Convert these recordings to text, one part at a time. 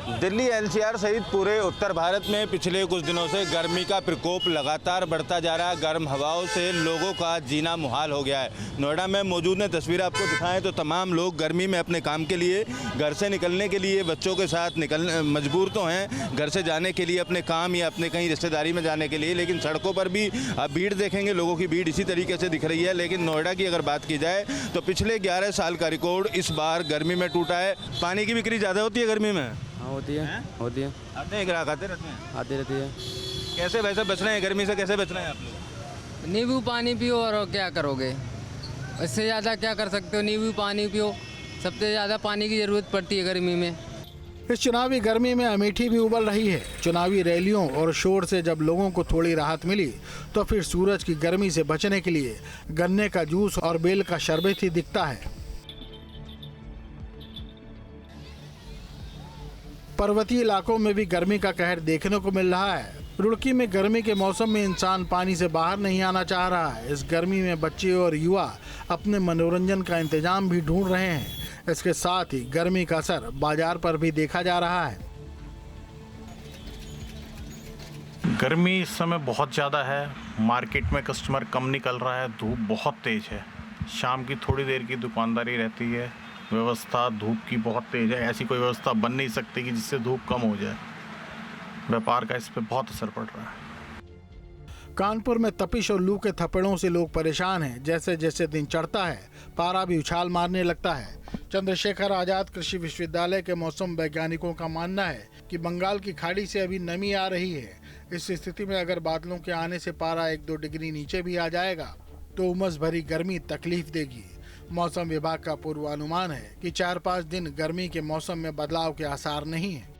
Delhi NCR सहित पूरे उत्तर भारत में पिछले कुछ दिनों से गर्मी का प्रकोप लगातार बढ़ता जा रहा है। गर्म हवाओं से लोगों का जीना मुहाल हो गया है। नोएडा में मौजूद ने तस्वीर आपको दिखाएं तो तमाम लोग गर्मी में अपने काम के लिए घर से निकलने के लिए बच्चों के साथ मजबूर तो हैं घर से जाने के लिए अपने काम या अपने कहीं रिश्तेदारी में जाने के लिए, लेकिन सड़कों पर भी आप भीड़ देखेंगे, लोगों की भीड़ इसी तरीके से दिख रही है। लेकिन नोएडा की अगर बात की जाए तो पिछले 11 साल का रिकॉर्ड इस बार गर्मी में टूटा है। पानी की बिक्री ज़्यादा होती है गर्मी में? हाँ होती है, होती है। आते हैं ग्राहक आते रहते हैं? आती रहती है। कैसे वैसे बचना है गर्मी से, कैसे बचना है आप लोग? नींबू पानी पियो और क्या करोगे, इससे ज़्यादा क्या कर सकते हो। नींबू पानी पियो, सबसे ज़्यादा पानी की ज़रूरत पड़ती है गर्मी में। इस चुनावी गर्मी में अमेठी भी उबल रही है। चुनावी रैलियों और शोर से जब लोगों को थोड़ी राहत मिली तो फिर सूरज की गर्मी से बचने के लिए गन्ने का जूस और बेल का शरबत ही दिखता है। पर्वतीय इलाकों में भी गर्मी का कहर देखने को मिल रहा है। रुड़की में गर्मी के मौसम में इंसान पानी से बाहर नहीं आना चाह रहा है। इस गर्मी में बच्चे और युवा अपने मनोरंजन का इंतजाम भी ढूंढ रहे हैं। इसके साथ ही गर्मी का असर बाजार पर भी देखा जा रहा है। गर्मी इस समय बहुत ज़्यादा है, मार्केट में कस्टमर कम निकल रहा है, धूप बहुत तेज़ है। शाम की थोड़ी देर की दुकानदारी रहती है, व्यवस्था धूप की बहुत तेज़ है। ऐसी कोई व्यवस्था बन नहीं सकती कि जिससे धूप कम हो जाए। व्यापार का इस पर बहुत असर पड़ रहा है। कानपुर में तपिश और लू के थप्पड़ों से लोग परेशान हैं। जैसे जैसे दिन चढ़ता है पारा भी उछाल मारने लगता है। चंद्रशेखर आजाद कृषि विश्वविद्यालय के मौसम वैज्ञानिकों का मानना है कि बंगाल की खाड़ी से अभी नमी आ रही है। इस स्थिति में अगर बादलों के आने से पारा 1-2 डिग्री नीचे भी आ जाएगा तो उमस भरी गर्मी तकलीफ देगी। मौसम विभाग का पूर्वानुमान है कि 4-5 दिन गर्मी के मौसम में बदलाव के आसार नहीं है।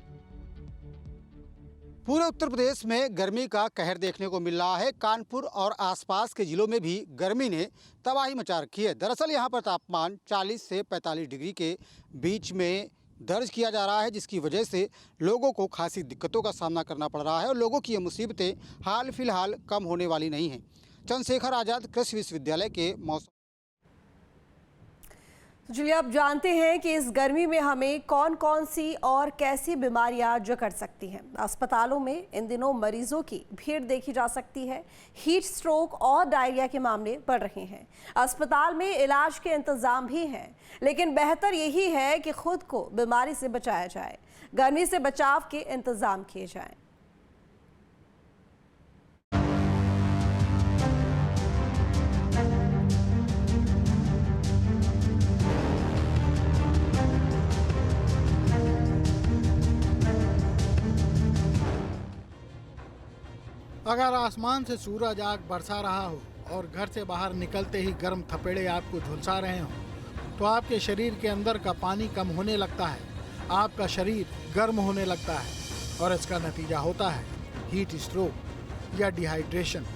पूरे उत्तर प्रदेश में गर्मी का कहर देखने को मिल रहा है। कानपुर और आसपास के जिलों में भी गर्मी ने तबाही मचा रखी है। दरअसल यहाँ पर तापमान 40 से 45 डिग्री के बीच में दर्ज किया जा रहा है, जिसकी वजह से लोगों को खासी दिक्कतों का सामना करना पड़ रहा है और लोगों की ये मुसीबतें हाल फिलहाल कम होने वाली नहीं हैं। चंद्रशेखर आजाद कृषि विश्वविद्यालय के मौसम। तो चलिए आप जानते हैं कि इस गर्मी में हमें कौन कौन सी और कैसी बीमारियां जकड़ सकती हैं। अस्पतालों में इन दिनों मरीजों की भीड़ देखी जा सकती है। हीट स्ट्रोक और डायरिया के मामले बढ़ रहे हैं। अस्पताल में इलाज के इंतजाम भी हैं, लेकिन बेहतर यही है कि खुद को बीमारी से बचाया जाए, गर्मी से बचाव के इंतजाम किए जाएं। अगर आसमान से सूरज आग बरसा रहा हो और घर से बाहर निकलते ही गर्म थपेड़े आपको झुलसा रहे हों, तो आपके शरीर के अंदर का पानी कम होने लगता है, आपका शरीर गर्म होने लगता है और इसका नतीजा होता है हीट स्ट्रोक या डिहाइड्रेशन।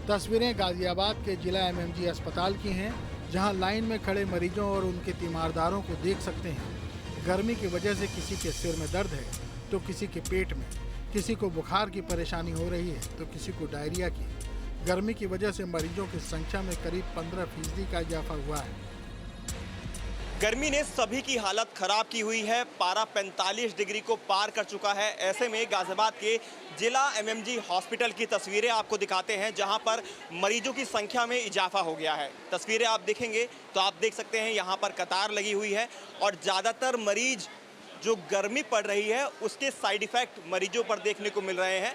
तस्वीरें गाजियाबाद के जिला एमएमजी अस्पताल की हैं, जहां लाइन में खड़े मरीजों और उनके तीमारदारों को देख सकते हैं। गर्मी की वजह से किसी के सिर में दर्द है तो किसी के पेट में, किसी को बुखार की परेशानी हो रही है तो किसी को डायरिया की। गर्मी की वजह से मरीजों की संख्या में करीब 15% का इजाफा हुआ है। गर्मी ने सभी की हालत खराब की हुई है। पारा 45 डिग्री को पार कर चुका है। ऐसे में गाजियाबाद के जिला एमएमजी हॉस्पिटल की तस्वीरें आपको दिखाते हैं, जहां पर मरीजों की संख्या में इजाफा हो गया है। तस्वीरें आप देखेंगे तो आप देख सकते हैं यहाँ पर कतार लगी हुई है और ज़्यादातर मरीज जो गर्मी पड़ रही है उसके साइड इफ़ेक्ट मरीजों पर देखने को मिल रहे हैं।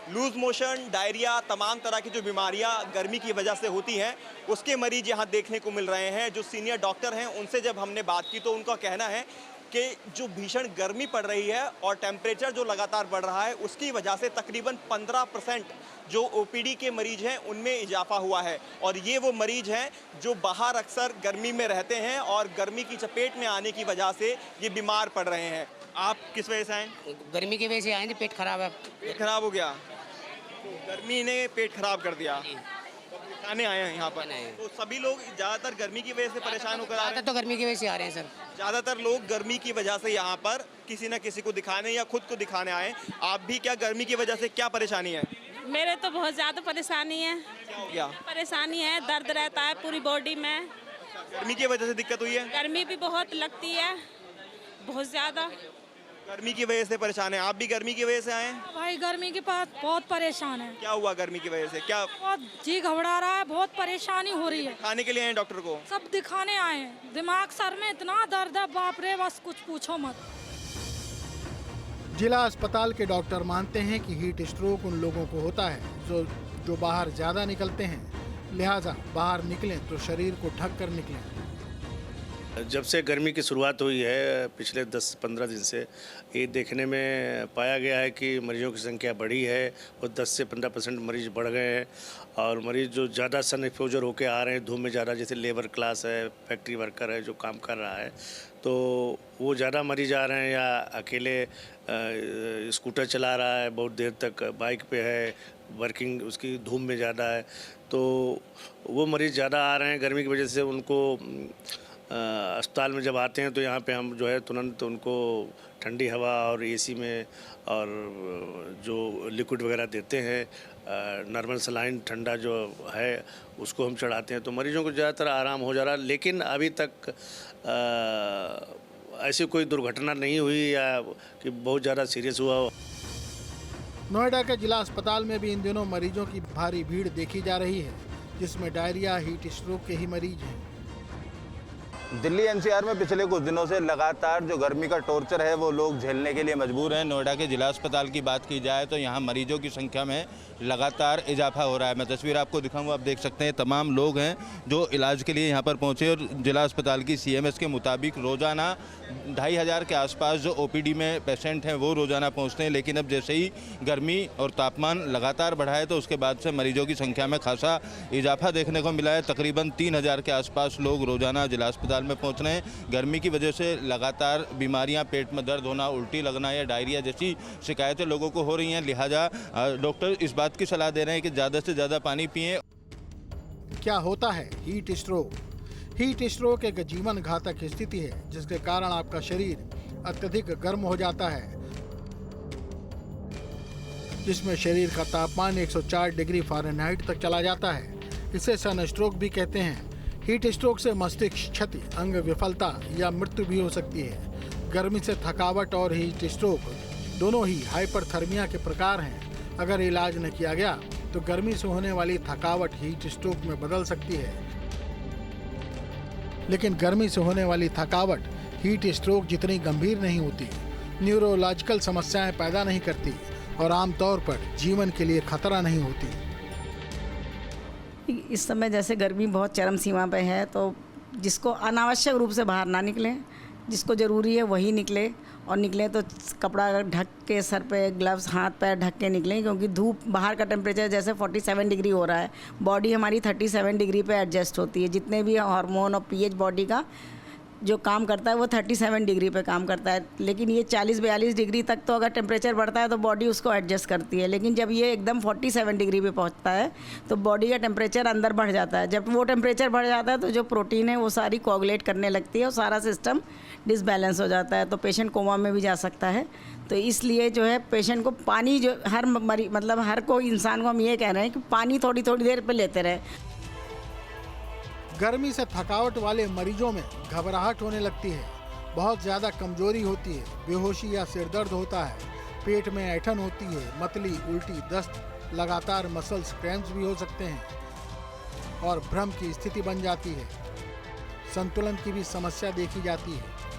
लूज मोशन, डायरिया, तमाम तरह की जो बीमारियां गर्मी की वजह से होती हैं उसके मरीज यहां देखने को मिल रहे हैं। जो सीनियर डॉक्टर हैं उनसे जब हमने बात की तो उनका कहना है कि जो भीषण गर्मी पड़ रही है और टेम्परेचर जो लगातार बढ़ रहा है उसकी वजह से तकरीबन 15% जो ओपीडी के मरीज हैं उनमें इजाफा हुआ है। और ये वो मरीज हैं जो बाहर अक्सर गर्मी में रहते हैं और गर्मी की चपेट में आने की वजह से ये बीमार पड़ रहे हैं। आप किस वजह से आए? गर्मी की वजह से आए थे, पेट खराब है। पेट खराब हो गया तो गर्मी ने पेट खराब कर दिया। खाने आए हैं यहाँ पर, तो सभी लोग ज़्यादातर गर्मी की वजह से परेशान होकर आ रहे हैं। तो गर्मी की वजह से आ रहे हैं सर। ज़्यादातर लोग गर्मी की वजह से यहाँ पर किसी न किसी को दिखाने या खुद को दिखाने आए। आप भी क्या गर्मी की वजह से क्या परेशानी है? मेरे तो बहुत ज़्यादा परेशानी है। क्या हो गया? परेशानी है, दर्द रहता है पूरी बॉडी में। गर्मी की वजह से दिक्कत हुई है? गर्मी भी बहुत लगती है, बहुत ज़्यादा। गर्मी की वजह से परेशान है। आप भी गर्मी की वजह से आए हैं? भाई गर्मी के पास बहुत परेशान है, क्या हुआ गर्मी की वजह से? क्या बहुत जी घबरा रहा है, बहुत परेशानी हो रही है। खाने के लिए आए डॉक्टर को? सब दिखाने आए हैं, दिमाग सर में इतना दर्द है, बाप रे बस कुछ पूछो मत। जिला अस्पताल के डॉक्टर मानते हैं कि हीट स्ट्रोक उन लोगों को होता है जो बाहर ज़्यादा निकलते हैं, लिहाजा बाहर निकलें तो शरीर को ढक कर निकलें। जब से गर्मी की शुरुआत हुई है पिछले 10-15 दिन से ये देखने में पाया गया है कि मरीजों की संख्या बढ़ी है और 10 से 15% मरीज बढ़ गए हैं। और मरीज जो ज़्यादा सन एक्सपोजर होकर आ रहे हैं धूप में ज़्यादा, जैसे लेबर क्लास है, फैक्ट्री वर्कर है जो काम कर रहा है, तो वो ज़्यादा मरीज आ रहे हैं। या अकेले स्कूटर चला रहा है बहुत देर तक, बाइक पे है, वर्किंग उसकी धूप में ज़्यादा है, तो वो मरीज़ ज़्यादा आ रहे हैं गर्मी की वजह से। उनको अस्पताल में जब आते हैं तो यहाँ पे हम जो है तुरंत उनको ठंडी हवा और एसी में और जो लिक्विड वगैरह देते हैं, नॉर्मल सलाइन ठंडा जो है उसको हम चढ़ाते हैं, तो मरीजों को ज़्यादातर आराम हो जा रहा है। लेकिन अभी तक ऐसी कोई दुर्घटना नहीं हुई या कि बहुत ज़्यादा सीरियस हुआ हो। नोएडा के जिला अस्पताल में भी इन दिनों मरीजों की भारी भीड़ देखी जा रही है, जिसमें डायरिया, हीट स्ट्रोक के ही मरीज हैं। दिल्ली एनसीआर में पिछले कुछ दिनों से लगातार जो गर्मी का टॉर्चर है वो लोग झेलने के लिए मजबूर हैं। नोएडा के जिला अस्पताल की बात की जाए तो यहाँ मरीजों की संख्या में लगातार इजाफा हो रहा है। मैं तस्वीर आपको दिखाऊंगा, आप देख सकते हैं तमाम लोग हैं जो इलाज के लिए यहाँ पर पहुँचे। और जिला अस्पताल की सीएमएस के मुताबिक रोज़ाना 2500 के आसपास जो ओपीडी में पेशेंट हैं वो रोज़ाना पहुँचते हैं। लेकिन अब जैसे ही गर्मी और तापमान लगातार बढ़ा है तो उसके बाद से मरीजों की संख्या में खासा इजाफा देखने को मिला है। तकरीबन 3000 के आसपास लोग रोज़ाना जिला अस्पताल में पहुंच रहे हैं। गर्मी की वजह से लगातार बीमारियां, पेट में दर्द होना, उल्टी लगना या डायरिया जैसी शिकायतें लोगों को हो रही हैं। लिहाजा डॉक्टर इस बात की सलाह दे रहे हैं कि ज़्यादा से ज़्यादा पानी पिएं। क्या होता है हीट स्ट्रोक? हीट स्ट्रोक एक जीवन घातक स्थिति है जिसके कारण आपका शरीर अत्यधिक गर्म हो जाता है, जिसमें शरीर का तापमान 104 डिग्री फ़ारेनहाइट तक चला जाता है। इसे सन स्ट्रोक भी कहते हैं। हीट स्ट्रोक से मस्तिष्क क्षति, अंग विफलता या मृत्यु भी हो सकती है। गर्मी से थकावट और हीट स्ट्रोक दोनों ही हाइपरथर्मिया के प्रकार हैं। अगर इलाज न किया गया तो गर्मी से होने वाली थकावट हीट स्ट्रोक में बदल सकती है। लेकिन गर्मी से होने वाली थकावट हीट स्ट्रोक जितनी गंभीर नहीं होती, न्यूरोलॉजिकल समस्याएं पैदा नहीं करती और आमतौर पर जीवन के लिए खतरा नहीं होती। इस समय जैसे गर्मी बहुत चरम सीमा पे है, तो जिसको अनावश्यक रूप से बाहर ना निकलें, जिसको ज़रूरी है वही निकले, और निकले तो कपड़ा ढक के, सर पे ग्लव्स, हाथ पैर ढक के निकलें, क्योंकि धूप, बाहर का टेम्परेचर जैसे 47 डिग्री हो रहा है, बॉडी हमारी 37 डिग्री पे एडजस्ट होती है। जितने भी हार्मोन और पीएच बॉडी का जो काम करता है वो 37 डिग्री पे काम करता है। लेकिन ये 40-42 डिग्री तक तो अगर टेम्परेचर बढ़ता है तो बॉडी उसको एडजस्ट करती है। लेकिन जब ये एकदम 47 डिग्री पे पहुंचता है तो बॉडी का टेम्परेचर अंदर बढ़ जाता है। जब वो टेम्परेचर बढ़ जाता है तो जो प्रोटीन है वो सारी कोगुलेट करने लगती है और सारा सिस्टम डिसबैलेंस हो जाता है, तो पेशेंट कोमा में भी जा सकता है। तो इसलिए जो है पेशेंट को पानी, जो हर कोई इंसान को हम ये कह रहे हैं कि पानी थोड़ी थोड़ी देर पर लेते रहे। गर्मी से थकावट वाले मरीजों में घबराहट होने लगती है, बहुत ज़्यादा कमजोरी होती है, बेहोशी या सिरदर्द होता है, पेट में ऐंठन होती है, मतली, उल्टी, दस्त, लगातार मसल्स क्रैम्प्स भी हो सकते हैं और भ्रम की स्थिति बन जाती है। संतुलन की भी समस्या देखी जाती है।